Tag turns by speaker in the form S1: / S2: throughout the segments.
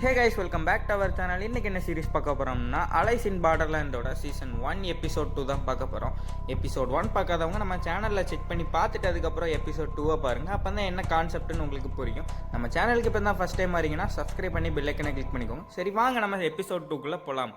S1: Hey guys, welcome back to our channel. இன்றைக்கி என்ன series பார்க்க போகிறோம்னா அலைஸ் இன் பார்டர்லேண்டோட சீசன் 1 எபிசோட் 2 தான் பார்க்க போகிறோம். எபிசோட் 1 பார்க்காதவங்க நம்ம சேனலில் செக் பண்ணி பார்த்துட்டு அதுக்கப்புறம் எபிசோட் 2 பாருங்கள். அப்போ தான் என்ன கான்செப்ட்னு உங்களுக்கு புரியும். நம்ம சேனலுக்கு இப்போ தான் ஃபஸ்ட் டைம் வரீங்கன்னா சப்ஸ்கிரைப் பண்ணி பெல் ஐக்கனை கிளிக் பண்ணிக்கோங்க. சரி வாங்க நம்ம எபிசோட் 2க்குள்ளே போகலாம்.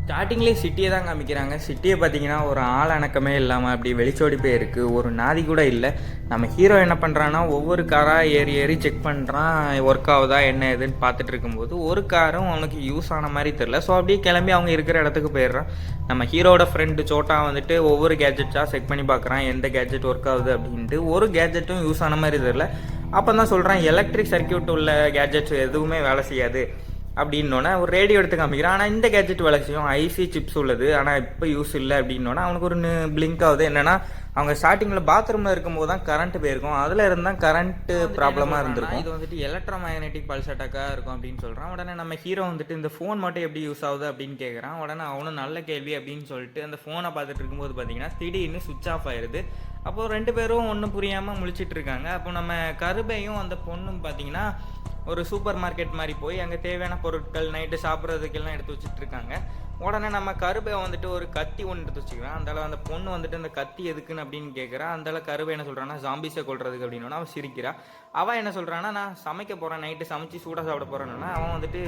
S1: ஸ்டார்டிங்லேயே சிட்டியை தான் காமிக்கிறாங்க. சிட்டியை பார்த்தீங்கன்னா ஒரு ஆள் அணக்கமே இல்லாமல் அப்படி வெளிச்சோடி போயிருக்கு, ஒரு நாதி கூட இல்லை. நம்ம ஹீரோ என்ன பண்ணுறான்னா ஒவ்வொரு காராக ஏறி செக் பண்ணுறான், ஒர்க் ஆகுதா என்ன ஏதுன்னு பார்த்துட்டு இருக்கும்போது ஒரு காரும் அவனுக்கு யூஸ் ஆன மாதிரி தெரில. ஸோ அப்படியே கிளம்பி அவங்க இருக்கிற இடத்துக்கு போயிடுறான். நம்ம ஹீரோட ஃப்ரெண்டு சோட்டா வந்துட்டு ஒவ்வொரு கேஜெட்டாக செக் பண்ணி பார்க்குறான், எந்த கேஜெட் ஒர்க் ஆகுது அப்படின்ட்டு. ஒரு கேஜெட்டும் யூஸ் ஆன மாதிரி தெரில. அப்போ தான் சொல்கிறான் எலக்ட்ரிக் சர்க்கியூட் உள்ள கேஜெட்ஸ் எதுவுமே வேலை செய்யாது அப்படின்னோடனே ஒரு ரேடியோ எடுத்து காமிக்கிறான். ஆனால் இந்த கேஜெட் வேலை செய்யும், ஐசி சிப்ஸ் உள்ளது, ஆனால் இப்போ யூஸ் இல்லை அப்படின்னோடனே அவனுக்கு ஒரு பிளிங்க் ஆகுது. என்னென்னா அவங்க ஸ்டார்டிங்கில் பாத்ரூமில் இருக்கும்போது தான் கரண்ட் போயிருக்கும், அதில் இருந்தால் கரண்ட்டு ப்ராப்ளமாக இருந்திருக்கும். இது வந்துட்டு எலக்ட்ரோ மேக்னெட்டிக் பல்ஸ் அட்டாக்காக இருக்கும் அப்படின்னு சொல்கிறான். உடனே நம்ம ஹீரோ வந்துட்டு இந்த ஃபோன் மட்டும் எப்படி யூஸ் ஆகுது அப்படின்னு கேட்குறான். உடனே அவனும் நல்ல கேள்வி அப்படின்னு சொல்லிட்டு அந்த ஃபோனை பார்த்துட்டு இருக்கும்போது பார்த்தீங்கன்னா திடீர்னு சுவிட்ச் ஆஃப் ஆயிடுது. அப்போது ரெண்டு பேரும் ஒன்றும் புரியாமல் முழிச்சிட்டு இருக்காங்க. அப்போ நம்ம கருபையும் அந்த பொண்ணும் பார்த்தீங்கன்னா ஒரு சூப்பர் மார்க்கெட் மாதிரி போய் அங்கே தேவையான பொருட்கள் நைட்டு சாப்பிட்றதுக்கெல்லாம் எடுத்து வச்சுட்டு இருக்காங்க. உடனே நம்ம கருபை வந்துட்டு ஒரு கத்தி ஒன்று எடுத்து வச்சுக்கிறான். அந்தால அந்த பொண்ணு வந்துட்டு அந்த கத்தி எதுக்குன்னு அப்படின்னு கேட்குறான். அந்தால கருபை என்ன சொல்கிறான்னா ஜாம்பிஸை கொள்றதுக்கு அப்படின்னு அவன் சிரிக்கிறா. அவன் என்ன சொல்கிறான்னா நான் சமைக்க போகிறேன், நைட்டு சமைச்சு சூடாக சாப்பிட போகிறேன்னா அவன் வந்துட்டு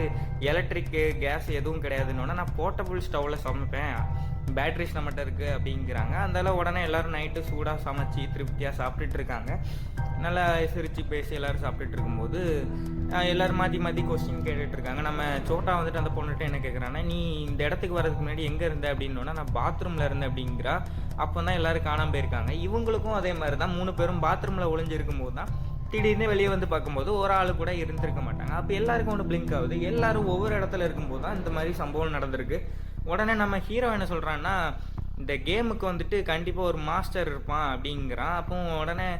S1: எலக்ட்ரிக்கு கேஸ் எதுவும் கிடையாதுன்னு நான் போர்ட்டபுள் ஸ்டவ்வில் சமைப்பேன், பேட்ரிஸ் நம்மகிட்ட இருக்குது அப்படிங்கிறாங்க. அந்தால உடனே எல்லோரும் நைட்டு சூடாக சமைச்சு திருப்தியாக சாப்பிட்டுட்டு இருக்காங்க. நல்லா சிரித்து பேசி எல்லோரும் சாப்பிட்டுட்டு இருக்கும்போது எல்லோரும் மாற்றி கொஸ்டின் கேட்டுட்டு இருக்காங்க. நம்ம சோட்டா வந்துட்டு அந்த பொண்ணுகிட்ட என்ன கேட்குறான்னா நீ இந்த இடத்துக்கு வரதுக்கு முன்னாடி எங்கே இருந்த அப்படின்னோன்னா நான் பாத்ரூமில் இருந்தேன் அப்படிங்கிறா. அப்போ தான் எல்லோரும் காணாமல் போயிருக்காங்க. இவங்களுக்கும் அதே மாதிரி தான் 3 பேரும் பாத்ரூமில் ஒளிஞ்சிருக்கும் போது தான் திடீர்னு வெளியே வந்து பார்க்கும்போது ஒரு ஆள் கூட இருந்திருக்க மாட்டாங்க. அப்போ எல்லாருக்கும் ஒன்று பிளிங்க் ஆகுது. எல்லோரும் ஒவ்வொரு இடத்துல இருக்கும்போது தான் இந்த மாதிரி சம்பவம் நடந்திருக்கு. உடனே நம்ம ஹீரோ என்ன சொல்கிறான்னா இந்த கேமுக்கு வந்துட்டு கண்டிப்பாக ஒரு மாஸ்டர் இருப்பான் அப்படிங்கிறான். அப்போ உடனே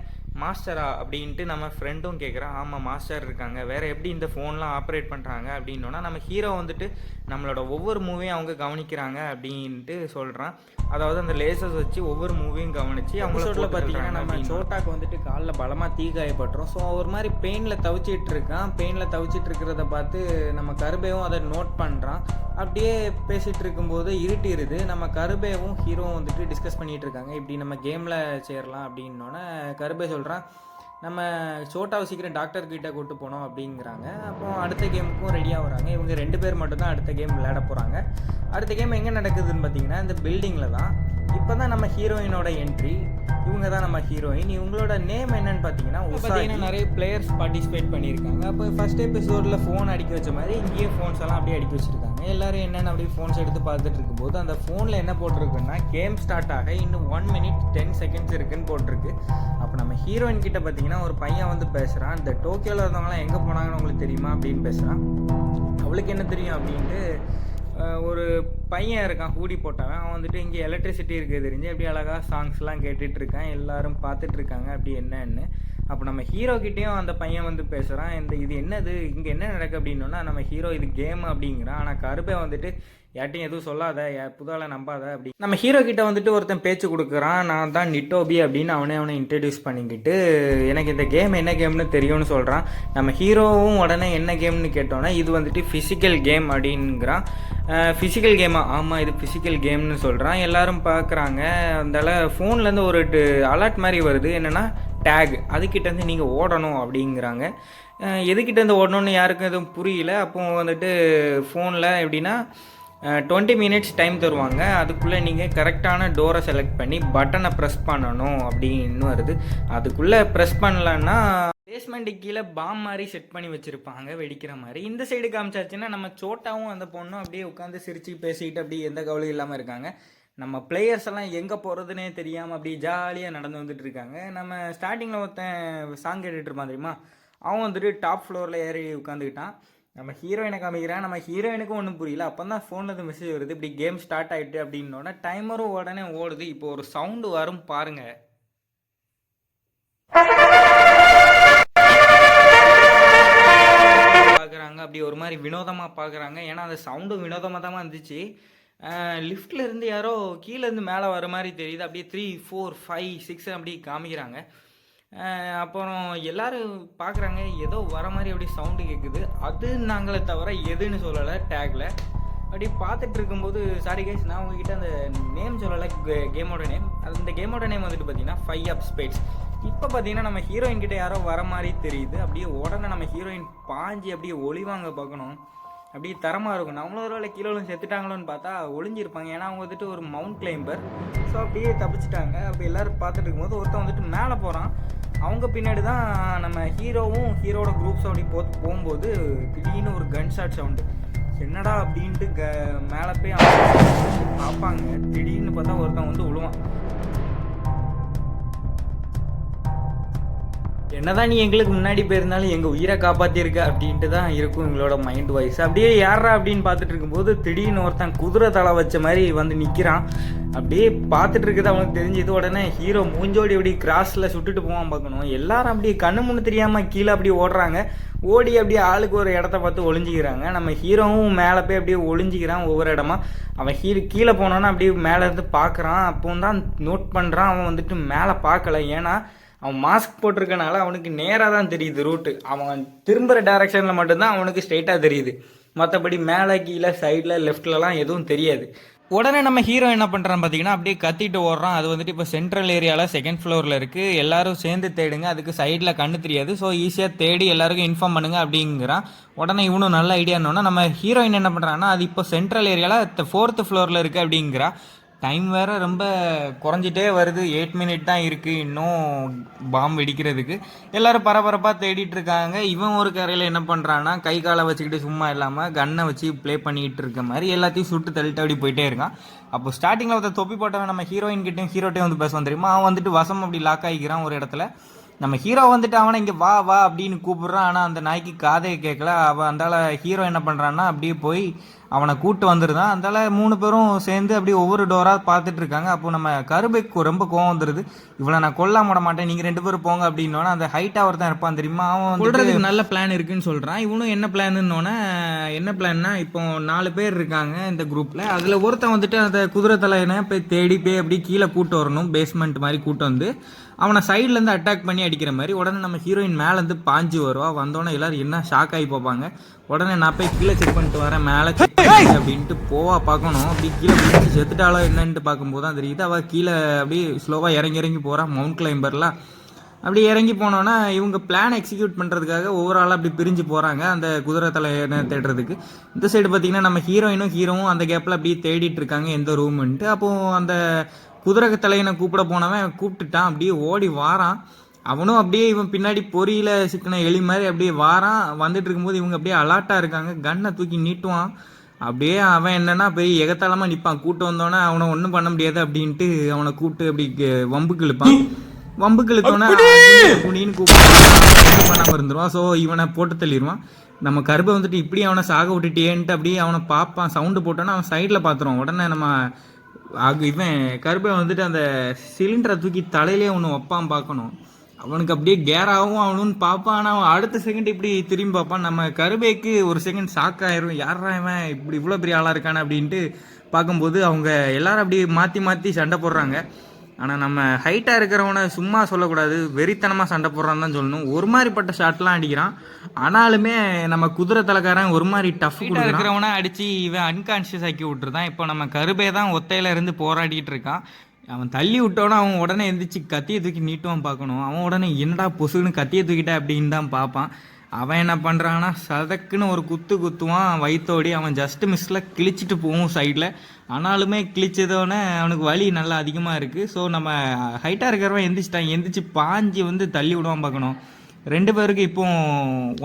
S1: மாஸ்டரா அப்படின்ட்டு நம்ம ஃப்ரெண்டும் கேட்குறான். ஆமாம் மாஸ்டர் இருக்காங்க, வேறு எப்படி இந்த ஃபோன்லாம் ஆப்ரேட் பண்ணுறாங்க அப்படின்னோன்னா நம்ம ஹீரோ வந்துட்டு நம்மளோட ஒவ்வொரு மூவியும் அவங்க கவனிக்கிறாங்க அப்படின்ட்டு சொல்கிறான். அதாவது அந்த லேசர்ஸ் வச்சு ஒவ்வொரு மூவியும் கவனித்து அவங்களோட பார்த்தீங்கன்னா நம்ம சோட்டாக்கு வந்துட்டு காலில் பலமாக தீ காயப்பட்டுரும். ஸோ ஒரு மாதிரி பெயினில் தவிச்சிட்டு இருக்கான். பெயினில் தவிச்சிட்டு இருக்கிறத பார்த்து நம்ம கருபேவும் அதை நோட் பண்ணுறான். அப்படியே பேசிகிட்டு இருக்கும்போது இருட்டிடுது. நம்ம கருபேவும் ஹீரோவும் வந்துட்டு டிஸ்கஸ் பண்ணிகிட்டு இருக்காங்க, இப்படி நம்ம கேமில் சேரலாம் அப்படின்னோடனே கருபே சொல்கிறான் நம்ம சோட்டாவை சீக்கிரம் டாக்டர்கிட்ட கூட்டு போனோம் அப்படிங்கிறாங்க. அப்போ அடுத்த கேமுக்கும் ரெடியாக வராங்க. இவங்க 2 பேர் மட்டும்தான் அடுத்த கேம் விளையாட போகிறாங்க. அடுத்த கேம் எங்கே நடக்குதுன்னு பார்த்தீங்கன்னா இந்த பில்டிங்கில் தான். இப்போ தான் நம்ம ஹீரோயினோட என்ட்ரி. இவங்க தான் நம்ம ஹீரோயின். இவங்களோட நேம் என்னன்னு பார்த்தீங்கன்னா நிறைய பிளேயர்ஸ் பார்ட்டிசிபேட் பண்ணியிருக்காங்க. அப்போ ஃபஸ்ட் எபிசோடில் ஃபோன் அடிக்க வச்ச மாதிரி இங்கேயே ஃபோன்ஸ் எல்லாம் அப்படியே அடிக்க வச்சுருக்காங்க. எல்லோரும் என்னென்ன அப்படியே ஃபோன்ஸ் எடுத்து பார்த்துட்டு இருக்கும்போது அந்த ஃபோனில் என்ன போட்டிருக்குன்னா கேம் ஸ்டார்ட் ஆக இன்னும் 1 minute 10 seconds இருக்குன்னு போட்டிருக்கு. அப்போ நம்ம ஹீரோயின் கிட்ட பார்த்தீங்கன்னா ஒரு பையன் வந்து பேசுகிறான். இந்த டோக்கியோவில் இருந்தவங்களாம் எங்கே போனாங்கன்னு உங்களுக்கு தெரியுமா அப்படின்னு பேசுகிறான். அவளுக்கு என்ன தெரியும் அப்படின்ட்டு ஒரு பையன் இருக்கான் ஹூடி போட்டவன். அவன் வந்துட்டு இங்கே எலக்ட்ரிசிட்டி இருக்குது தெரிஞ்சு அப்படி அழகாக சாங்ஸ்லாம் கேட்டுட்ருக்கான். எல்லோரும் பார்த்துட்ருக்காங்க அப்படி என்னன்னு. அப்போ நம்ம ஹீரோக்கிட்டேயும் அந்த பையன் வந்து பேசுகிறான். இது என்னது இங்கே என்ன நடக்கு அப்படின்னோன்னா நம்ம ஹீரோ இது கேம் அப்படிங்கிறான். ஆனால் கருப்பை வந்துட்டு யார்ட்டையும் எதுவும் சொல்லாத, புதால நம்பாத அப்படி நம்ம ஹீரோ கிட்ட வந்துட்டு ஒருத்தன் பேச்சு கொடுக்குறான். நான் தான் நிட்டோபி அப்படின்னு அவனை இன்ட்ரடியூஸ் பண்ணிக்கிட்டு எனக்கு இந்த கேம் என்ன கேம்னு தெரியும்னு சொல்கிறான். நம்ம ஹீரோவும் உடனே என்ன கேம்னு கேட்டோன்னா இது வந்துட்டு ஃபிசிக்கல் கேம் அப்படிங்கிறான். ஃபிசிக்கல் கேமா? ஆமாம் இது ஃபிசிக்கல் கேம்னு சொல்கிறான். எல்லோரும் பார்க்குறாங்க. அதனால் ஃபோன்லேருந்து ஒரு அலர்ட் மாதிரி வருது, என்னென்னா டேக், அதுக்கிட்டேருந்து நீங்கள் ஓடணும் அப்படிங்கிறாங்க. எதுக்கிட்டேருந்து ஓடணும்னு யாருக்கும் எதுவும் புரியல. அப்போ வந்துட்டு ஃபோனில் எப்படின்னா 20 minutes டைம் தருவாங்க, அதுக்குள்ளே நீங்கள் கரெக்டான டோரை செலக்ட் பண்ணி பட்டனை ப்ரெஸ் பண்ணணும் அப்படின்னு வருது. அதுக்குள்ளே ப்ரெஸ் பண்ணலன்னா பேஸ்மெண்ட்டுக்கு கீழே பாம் மாதிரி செட் பண்ணி வச்சுருப்பாங்க வெடிக்கிற மாதிரி. இந்த சைடு காமிச்சாச்சுன்னா நம்ம சோட்டாவும் அந்த பொண்ணும் அப்படியே உட்காந்து சிரிச்சு பேசிக்கிட்டு அப்படியே எந்த கவலையும் இல்லாமல் இருக்காங்க. நம்ம பிளேயர்ஸ் எல்லாம் எங்கே போகிறதுனே தெரியாமல் அப்படியே ஜாலியாக நடந்து வந்துட்டு இருக்காங்க. நம்ம ஸ்டார்டிங்கில் ஒருத்தன் சாங் கேட்டுட்டு இருப்பான் தெரியுமா, அவன் வந்துட்டு டாப் ஃப்ளோரில் ஏறி உட்காந்துக்கிட்டான். நம்ம ஹீரோயினை காமிக்கிறான். நம்ம ஹீரோயினுக்கும் ஒன்றும் புரியல. அப்போ தான் ஃபோனில் இருந்து மெசேஜ் வருது இப்படி கேம் ஸ்டார்ட் ஆகிட்டு அப்படின்னோட டைமரும் உடனே ஓடுது. இப்போ ஒரு சவுண்டு வரும் பாருங்க. பார்க்குறாங்க அப்படி ஒரு மாதிரி வினோதமாக பார்க்குறாங்க. ஏன்னா அந்த சவுண்டும் வினோதமாக தான் இருந்துச்சு. லிஃப்ட்டில் இருந்து யாரோ கீழேருந்து மேலே வர மாதிரி தெரியுது. அப்படியே 3, 4, 5, 6 அப்படி காமிக்கிறாங்க. அப்புறம் எல்லாரும் பார்க்குறாங்க, ஏதோ வர மாதிரி அப்படி சவுண்டு கேட்குது. அது நாங்களே தவிர எதுன்னு சொல்லலை டேக்கில். அப்படி பார்த்துட்டு இருக்கும்போது, சாரி கைஸ், நான் உங்ககிட்ட அந்த நேம் சொல்லலை, கேமோட நேம். அந்த கேமோட நேம் வந்துட்டு பார்த்தீங்கன்னா 5 ஆஃப் ஸ்பேட்ஸ். இப்போ பார்த்தீங்கன்னா நம்ம ஹீரோயின் கிட்ட யாரோ வர மாதிரி தெரியுது. அப்படியே உடனே நம்ம ஹீரோயின் பாஞ்சி அப்படியே ஒளிவாங்க பார்க்கணும். அப்படியே தரமாக இருக்கும். நம்மளும் ஒரு வேலை கீழே செத்துட்டாங்களோன்னு பார்த்தா ஒளிஞ்சிருப்பாங்க. ஏன்னா அவங்க வந்துட்டு ஒரு மவுண்ட் கிளைம்பர். ஸோ அப்படியே தப்பிச்சிட்டாங்க. அப்படி எல்லோரும் பார்த்துட்டு இருக்கும்போது ஒருத்தன் வந்துட்டு மேலே போகிறான். அவங்க பின்னாடி தான் நம்ம ஹீரோவும் ஹீரோட குரூப்ஸும் அப்படி போகும்போது திடீர்னு ஒரு கன் ஷாட் சவுண்டு. என்னடா அப்படின்ட்டு மேலே போய் பார்ப்பாங்க. திடீர்னு பார்த்தா ஒருத்தன் வந்து விழுவான். என்னதான் நீ எங்களுக்கு முன்னாடி போயிருந்தாலும் எங்கள் உயிரை காப்பாற்றிருக்க அப்படின்ட்டு தான் இருக்கும் எங்களோட மைண்ட் வாய்ஸ். அப்படியே யாரா அப்படின்னு பார்த்துட்டு இருக்கும்போது திடீர்னு ஒருத்தன் குதிரை தலை வச்ச மாதிரி வந்து நிற்கிறான். அப்படியே பார்த்துட்டு இருக்குது அவனுக்கு தெரிஞ்சது. உடனே ஹீரோ மூஞ்சோடி அப்படி கிராஸில் சுட்டுட்டு போவான் பார்க்கணும். எல்லாரும் அப்படியே கண்ணு முன்னு தெரியாமல் கீழே அப்படியே ஓடுறாங்க. ஓடி அப்படியே ஆளுக்கு ஒரு இடத்த பார்த்து ஒளிஞ்சிக்கிறாங்க. நம்ம ஹீரோவும் மேலே போய் அப்படியே ஒளிஞ்சிக்கிறான் ஒவ்வொரு இடமா. அவன் கீழே போனோன்னா அப்படியே மேலே இருந்து பார்க்குறான். அப்போ தான் நோட் பண்ணுறான், அவன் வந்துட்டு மேலே பார்க்கல. ஏன்னா அவன் மாஸ்க் போட்டிருக்கனால அவனுக்கு நேராக தான் தெரியுது ரூட்டு. அவன் திரும்புகிற டைரக்ஷனில் மட்டும்தான் அவனுக்கு ஸ்ட்ரெயிட்டாக தெரியுது. மற்றபடி மேலே கீழே சைடில் லெஃப்ட்லலாம் எதுவும் தெரியாது. உடனே நம்ம ஹீரோ என்ன பண்ணுறான்னு பார்த்தீங்கன்னா அப்படியே கத்திட்டு ஓடுறான். அது வந்துட்டு இப்போ சென்ட்ரல் ஏரியாவில் 2nd ஃப்ளோரில் இருக்குது. எல்லோரும் சேர்ந்து தேடுங்க, அதுக்கு சைடில் கண்ணு தெரியாது, ஸோ ஈஸியாக தேடி எல்லாருக்கும் இன்ஃபார்ம் பண்ணுங்க அப்படிங்கிறான். உடனே இவனும் நல்ல ஐடியானோன்னா நம்ம ஹீரோயின் என்ன பண்ணுறாங்கன்னா, அது இப்போ சென்ட்ரல் ஏரியாவில் 4th ஃப்ளோரில் இருக்குது அப்படிங்கிறா. டைம் வேறு ரொம்ப குறைஞ்சிட்டே வருது. 8 மினிட் தான் இருக்குது இன்னும் பாம்பு வெடிக்கிறதுக்கு. எல்லோரும் பரபரப்பாக தேடிட்டு இருக்காங்க. இவன் ஒரு கரையில் என்ன பண்ணுறான்னா, கை காலை வச்சுக்கிட்டு சும்மா இல்லாமல் கன்னை வச்சு ப்ளே பண்ணிக்கிட்டு இருக்க மாதிரி எல்லாத்தையும் சுட்டு தள்ளிட்டு அப்படி போயிட்டே இருக்கான். அப்போ ஸ்டார்டிங்கில் ஒருத்தர் தொப்பி போட்டவன் நம்ம ஹீரோயின்கிட்டையும் ஹீரோட்டையும் வந்து பேசுவான் தெரியுமா. அவன் வந்துட்டு வசம் அப்படி லாக் ஆகிக்கிறான் ஒரு இடத்துல. நம்ம ஹீரோ வந்துட்டு அவனை இங்கே வா வா அப்படின்னு கூப்பிட்றான். ஆனால் அந்த நாய்க்கு காதே கேட்கல. அவன் அந்தால ஹீரோ என்ன பண்ணுறான்னா அப்படியே போய் அவனை கூட்டு வந்துருந்தான். அந்தால 3 பேரும் சேர்ந்து அப்படியே ஒவ்வொரு டோராக பார்த்துட்டு இருக்காங்க. அப்போ நம்ம கருபைக்கு ரொம்ப கோவம் வந்துடுது. இவளை நான் கொல்லாம விட மாட்டேன், நீங்கள் 2 பேரும் போங்க அப்படின்னோன்னா அந்த ஹைட்டாக ஒருத்தன் இருப்பான் தெரியுமா, அவன் சொல்கிறதுக்கு நல்ல பிளான் இருக்குன்னு சொல்கிறான். இவனும் என்ன பிளான்னு, என்ன பிளான்னா, இப்போ 4 பேர் இருக்காங்க இந்த குரூப்பில். அதில் ஒருத்தன் வந்துட்டு அந்த குதிரை தலையனை போய் தேடி போய் அப்படியே கீழே கூட்டு வரணும், பேஸ்மெண்ட் மாதிரி கூட்டு வந்து அவனை சைட்லேருந்து அட்டாக் பண்ணி அடிக்கிற மாதிரி. உடனே நம்ம ஹீரோயின் மேலேருந்து பாஞ்சு வருவா. வந்தோடனே எல்லோரும் என்ன ஷாக் ஆகி பார்ப்பாங்க. உடனே நான் போய் கீழே செக் பண்ணிட்டு வரேன், மேலே செக் பண்ணி அப்படின்ட்டு போவா பார்க்கணும். அப்படி கீழே பிடிச்சி செத்துட்டாலோ என்னன்ட்டு பார்க்கும்போது தான் தெரியுது அவள் கீழே அப்படியே ஸ்லோவாக இறங்கி போகிறான். மவுண்ட் கிளைம்பர்லாம் அப்படி இறங்கி போனோன்னா இவங்க பிளான் எக்ஸிக்யூட் பண்ணுறதுக்காக ஒவ்வொரு ஆளாக அப்படி பிரிஞ்சு போகிறாங்க அந்த குதிரை தலையனை தேடுறதுக்கு. இந்த சைடு பார்த்திங்கன்னா நம்ம ஹீரோவும் அந்த கேப்பில் அப்படியே தேடிட்டு இருக்காங்க எந்த ரூமுன்ட்டு. அப்போது அந்த குதிரை தலையனை கூப்பிட போனவன் கூப்பிட்டுட்டான். அப்படியே ஓடி வாரான். அவனும் அப்படியே இவன் பின்னாடி பொறியில சிக்கின எலி மாதிரி அப்படியே வாரான். வந்துட்டு இருக்கும்போது இவங்க அப்படியே அலாட்டாக இருக்காங்க. கன்னை தூக்கி நீட்டுவான். அப்படியே அவன் என்னன்னா போய் எகத்தாளமாக நிற்பான். கூட்டு வந்தோன்னே அவனை ஒன்றும் பண்ண முடியாது அப்படின்ட்டு அவனை கூப்பிட்டு அப்படி வம்புக்கு இழுப்பான். வம்புக்கு இழுத்தோன்னே புனின்னு கூப்பிட்டு பண்ணாமல் இருந்துருவான். ஸோ இவனை போட்டு தள்ளிடுவான். நம்ம கருப்பை வந்துட்டு இப்படி அவனை சாக விட்டுட்டேன்ட்டு அப்படியே அவனை பார்ப்பான். சவுண்டு போட்டோன்னா அவன் சைடில் பார்த்துருவான். உடனே நம்ம இவன் கருப்பை வந்துட்டு அந்த சிலிண்டரை தூக்கி தலையிலே ஒன்று வைப்பான் பார்க்கணும். அவனுக்கு அப்படியே கேராகவும் அவனுன்னு பார்ப்பான். ஆனால் அவன் அடுத்த செகண்ட் இப்படி திரும்பி பார்ப்பான். நம்ம கருபைக்கு ஒரு செகண்ட் ஷாக் ஆயிரும். யாரா இவன் இப்படி இவ்வளோ பெரிய ஆளாக இருக்கானே அப்படின்ட்டு பார்க்கும்போது அவங்க எல்லாரும் அப்படி மாற்றி சண்டை போடுறாங்க. ஆனால் நம்ம ஹைட்டாக இருக்கிறவனை சும்மா சொல்லக்கூடாது, வெறித்தனமாக சண்டை போடுறான்னு தான் சொல்லணும். ஒரு மாதிரிப்பட்ட ஷாட்லாம் அடிக்கிறான். ஆனாலுமே நம்ம குதிரை தலைக்காரன் ஒரு மாதிரி டஃப் இருக்கிறவனை அடித்து இவன் அன்கான்ஷியஸ் ஆக்கி விட்டுருதான். இப்போ நம்ம கருபே தான் ஒத்தையில இருந்து போராடிட்டு இருக்கான். அவன் தள்ளி விட்டோன்னா அவன் உடனே எந்திரிச்சு கத்தியை தூக்கி நீட்டுவான் பார்க்கணும். அவன் உடனே என்னடா பொசுன்னு கத்தியை தூக்கிட்ட அப்படின்னு தான் பார்ப்பான். அவன் என்ன பண்ணுறான்னா சதக்குன்னு ஒரு குத்துவான் வயிற்றோடி. அவன் ஜஸ்ட் மிஸ்ஸில் கிழிச்சிட்டு போகும் சைடில். ஆனாலுமே கிழிச்சதோடனே அவனுக்கு வலி நல்லா அதிகமாக இருக்குது. ஸோ நம்ம ஹைட்டாக இருக்கிறவன் எந்திரிச்சு பாஞ்சி வந்து தள்ளி விடுவான் பார்க்கணும். 2 பேருக்கு இப்போ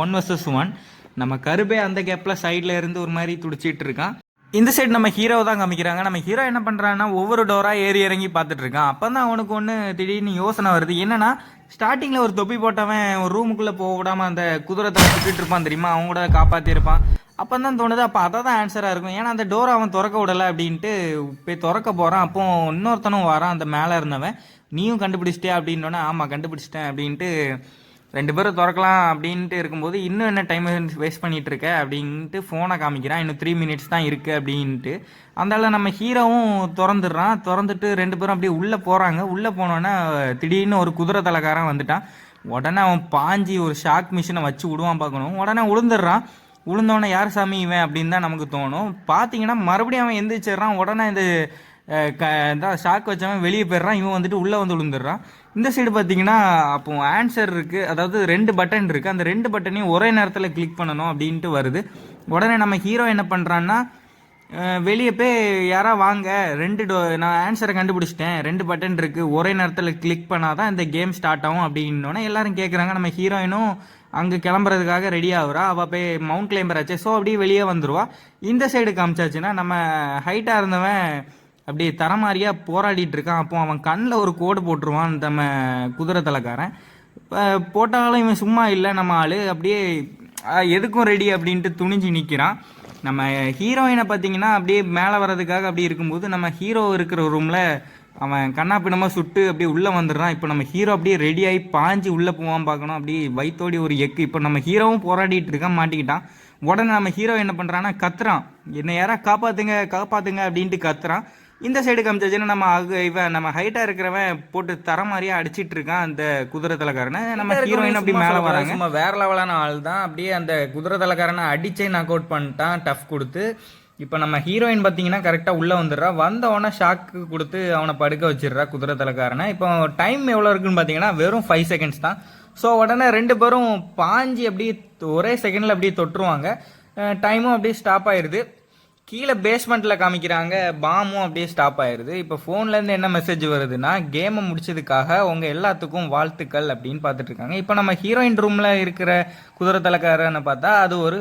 S1: 1 vs 1. நம்ம கருபே அந்த கேப்பில் சைடில் இருந்து ஒரு மாதிரி துடிச்சிட்டு இருக்கான். இந்த சைடு நம்ம ஹீரோவை தான் காமிக்கிறாங்க. நம்ம ஹீரோ என்ன பண்ணுறான்னா ஒவ்வொரு டோராக ஏறி இறங்கி பார்த்துட்டு இருக்கான். அப்போ தான் அவனுக்கு ஒன்று திடீர்னு யோசனை வருது. என்னன்னா ஸ்டார்டிங்கில் ஒரு தொப்பி போட்டவன் ஒரு ரூமுக்குள்ளே போக விடாமல் அந்த குதிரை தலை சுட்டுட்டு இருப்பான் தெரியுமா, அவங்க கூட காப்பாற்றிருப்பான். அப்போ தான் தோணுது அப்போ அதை தான் ஆன்சராக இருக்கும். ஏன்னா அந்த டோரை அவன் திறக்க விடலை அப்படின்ட்டு போய் திறக்க போகிறான். அப்போ இன்னொருத்தனும் வரான் அந்த மேலே இருந்தவன். நீயும் கண்டுபிடிச்சிட்டியா அப்படின்னோடனே ஆமாம் கண்டுபிடிச்சிட்டேன் அப்படின்ட்டு 2 பேரும் திறக்கலாம் அப்படின்ட்டு இருக்கும்போது இன்னும் என்ன டைம் வேஸ்ட் பண்ணிகிட்டு இருக்க அப்படின்ட்டு ஃபோனை காமிக்கிறான். இன்னும் 3 மினிட்ஸ் தான் இருக்குது அப்படின்ட்டு. அந்தால நம்ம ஹீரோவும் திறந்துட்டு 2 பேரும் அப்படியே உள்ளே போகிறாங்க. உள்ளே போனோன்னே திடீர்னு ஒரு குதிரை தலைக்காரன் வந்துட்டான். உடனே அவன் பாஞ்சி ஒரு ஷாக் மிஷினை வச்சு விடுவான் பார்க்கணும். உடனே விழுந்துடுறான். விழுந்தோடனே யார் சாமி இவன் அப்படின்னு தான் நமக்கு தோணும். பார்த்தீங்கன்னா மறுபடியும் அவன் எந்திரிச்சிடுறான். உடனே இந்த ஷாக் வச்சவன் வெளியே போயிடுறான். இவன் வந்துட்டு உள்ளே வந்து விழுந்துடுறான். இந்த சைடு பார்த்தீங்கன்னா அப்போ ஆன்சர் இருக்குது, அதாவது 2 பட்டன் இருக்குது. அந்த 2 பட்டனையும் ஒரே நேரத்தில் கிளிக் பண்ணணும் அப்படின்ட்டு வருது. உடனே நம்ம ஹீரோ என்ன பண்ணுறான்னா, வெளியே போய் யாரா வாங்க, நான் ஆன்சரை கண்டுபிடிச்சிட்டேன், 2 பட்டன் இருக்குது, ஒரே நேரத்தில் கிளிக் பண்ணால் தான் இந்த கேம் ஸ்டார்ட் ஆகும் அப்படின்னோடனே எல்லாரும் கேட்குறாங்க. நம்ம ஹீரோயினும் அங்கே கிளம்புறதுக்காக ரெடி ஆகுறா. அவள் போய் மவுண்ட் கிளைம்பர் ஆச்சு, ஸோ அப்படியே வெளியே வந்துடுவா. இந்த சைடு காமிச்சாச்சுன்னா நம்ம ஹைட்டாக இருந்தவன் அப்படியே தரமாரியாக போராடிட்டு இருக்கான். அப்போ அவன் கண்ணில் ஒரு கோடு போட்டுருவான் நம்ம குதிரை தலைக்காரன். போட்டாலும் இவன் சும்மா இல்லை, நம்ம ஆள் அப்படியே எதுக்கும் ரெடி அப்படின்ட்டு துணிஞ்சு நிற்கிறான். நம்ம ஹீரோயினை பார்த்தீங்கன்னா அப்படியே மேலே வர்றதுக்காக அப்படி இருக்கும்போது நம்ம ஹீரோ இருக்கிற ரூமில் அவன் கண்ணாப்பினமாக சுட்டு அப்படியே உள்ளே வந்துடுறான். இப்போ நம்ம ஹீரோ அப்படியே ரெடியாகி பாஞ்சு உள்ளே போவான் பார்க்கணும். அப்படியே வயிற்றோடி ஒரு எக்கு. இப்போ நம்ம ஹீரோவும் போராடிட்டு இருக்கான், மாட்டிக்கிட்டான். உடனே நம்ம ஹீரோ என்ன பண்ணுறான்னா கத்துறான், என்னை யாரா காப்பாற்றுங்க காப்பாற்றுங்க அப்படின்ட்டு கத்துறான். இந்த சைடு காமிச்சாச்சுன்னா நம்ம ஹைட்டாக இருக்கிறவன் போட்டு தர மாதிரியே அடிச்சிட்டு இருக்கான் அந்த குதிரை தலைக்காரனை. நம்ம ஹீரோயின் அப்படி மேலே வராங்க. நம்ம வேற லெவலான ஆள் தான். அப்படியே அந்த குதிரை தலைக்காரனை அடிச்சே நாக் அவுட் பண்ணிட்டான் டஃப் கொடுத்து. இப்போ நம்ம ஹீரோயின் பார்த்தீங்கன்னா கரெக்டாக உள்ளே வந்துடுறா. வந்தவொடனே ஷாக்கு கொடுத்து அவனை படுக்க வச்சிடுறா குதிரை தலைக்காரனை. இப்போ டைம் எவ்வளோ இருக்குன்னு பார்த்தீங்கன்னா வெறும் 5 செகண்ட்ஸ் தான். ஸோ உடனே 2 பேரும் பாஞ்சி அப்படியே ஒரே செகண்டில் அப்படியே தொட்டுருவாங்க. டைமும் அப்படியே ஸ்டாப் ஆயிடுது. கீழே பேஸ்மெண்ட்டில் காமிக்கிறாங்க, பாமும் அப்படியே ஸ்டாப் ஆயிடுது. இப்போ ஃபோன்லேருந்து என்ன மெசேஜ் வருதுன்னா, கேமை முடிச்சதுக்காக உங்கள் எல்லாத்துக்கும் வாழ்த்துக்கள் அப்படின்னு பார்த்துட்டு இருக்காங்க. இப்போ நம்ம ஹீரோயின் ரூமில் இருக்கிற குதிரை தலைக்காரன்னு பார்த்தா அது ஒரு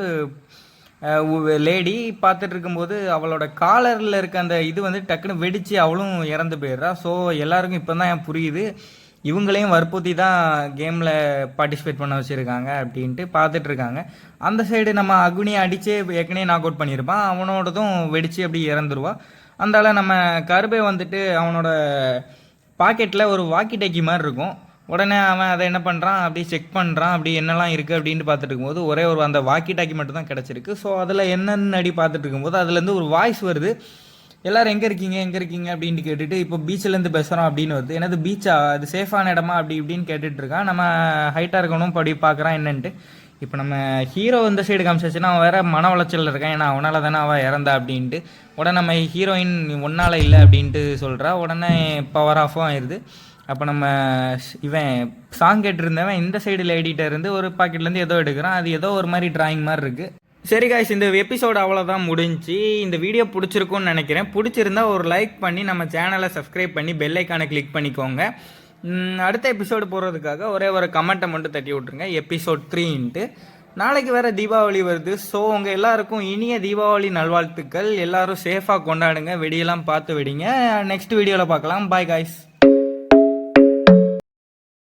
S1: லேடி. பார்த்துட்டு இருக்கும்போது அவளோட காலரில் இருக்க அந்த இது வந்து டக்குன்னு வெடித்து அவளும் இறந்து போயிடுறா. ஸோ எல்லாருக்கும் இப்போ தான் புரியுது, இவங்களையும் வற்புறுத்தி தான் கேமில் பார்ட்டிசிபேட் பண்ண வச்சுருக்காங்க அப்படின்ட்டு பார்த்துட்ருக்காங்க. அந்த சைடு நம்ம அக்னியை அடித்து ஏற்கனவே நாக் அவுட் பண்ணியிருப்பான். அவனோடதும் வெடித்து அப்படி இறந்துருவா. அந்தால நம்ம கருபை வந்துட்டு அவனோட பாக்கெட்டில் ஒரு வாக்கி டாக்கி மாதிரி இருக்கும். உடனே அவன் அதை என்ன பண்ணுறான், அப்படி செக் பண்ணுறான், அப்படி என்னெல்லாம் இருக்குது அப்படின்ட்டு பார்த்துட்டு இருக்கும்போது ஒரே ஒரு அந்த வாக்கி டாக்கி மட்டும் தான் கிடச்சிருக்கு. ஸோ அதில் என்னென்னு அடி பார்த்துட்டு இருக்கும்போது அதுலேருந்து ஒரு வாய்ஸ் வருது, எல்லோரும் எங்கே இருக்கீங்க அப்படின்ட்டு கேட்டுட்டு, இப்போ பீச்சிலேருந்து பேசுகிறோம் அப்படின்னு வருது. எனது பீச்சா, அது சேஃபான இடமா அப்படி இப்படின்னு கேட்டுட்டு இருக்கான். நம்ம ஹைட்டாக இருக்கணும் படி பார்க்குறான் என்னன்ட்டு. இப்போ நம்ம ஹீரோ இந்த சைடு காமிச்சாச்சுன்னா அவன் வேற மன உளைச்சலில் இருக்கான், ஏன்னா அவனால் தானே அவள் இறந்தா அப்படின்ட்டு. உடனே நம்ம ஹீரோயின் ஒன்றால் இல்லை அப்படின்ட்டு சொல்கிறா. உடனே பவர் ஆஃபும் ஆயிடுது. அப்போ நம்ம இவன் சாங் கேட்டுருந்தவன் இந்த சைடு லேடிகிட்ட இருந்து ஒரு பாக்கெட்லேருந்து ஏதோ எடுக்கிறான். அது ஏதோ ஒரு மாதிரி டிராயிங் மாதிரி இருக்குது. சரி காய்ஸ், இந்த எபிசோடு அவ்வளோதான் முடிஞ்சு. இந்த வீடியோ பிடிச்சிருக்கும்னு நினைக்கிறேன். பிடிச்சிருந்தா ஒரு லைக் பண்ணி நம்ம சேனலை சப்ஸ்கிரைப் பண்ணி பெல் ஐக்கானை கிளிக் பண்ணிக்கோங்க. அடுத்த எபிசோடு போடுறதுக்காக ஒரே ஒரு கமெண்ட்டை மட்டும் தட்டி விட்ருங்க, எபிசோட் 3ன்ட்டு. நாளைக்கு வேறு தீபாவளி வருது. ஸோ உங்கள் எல்லாருக்கும் இனிய தீபாவளி நல்வாழ்த்துக்கள். எல்லோரும் சேஃபாக கொண்டாடுங்க, வெடியெல்லாம் பார்த்து வெடிங்க. நெக்ஸ்ட் வீடியோவில் பார்க்கலாம். Bye guys.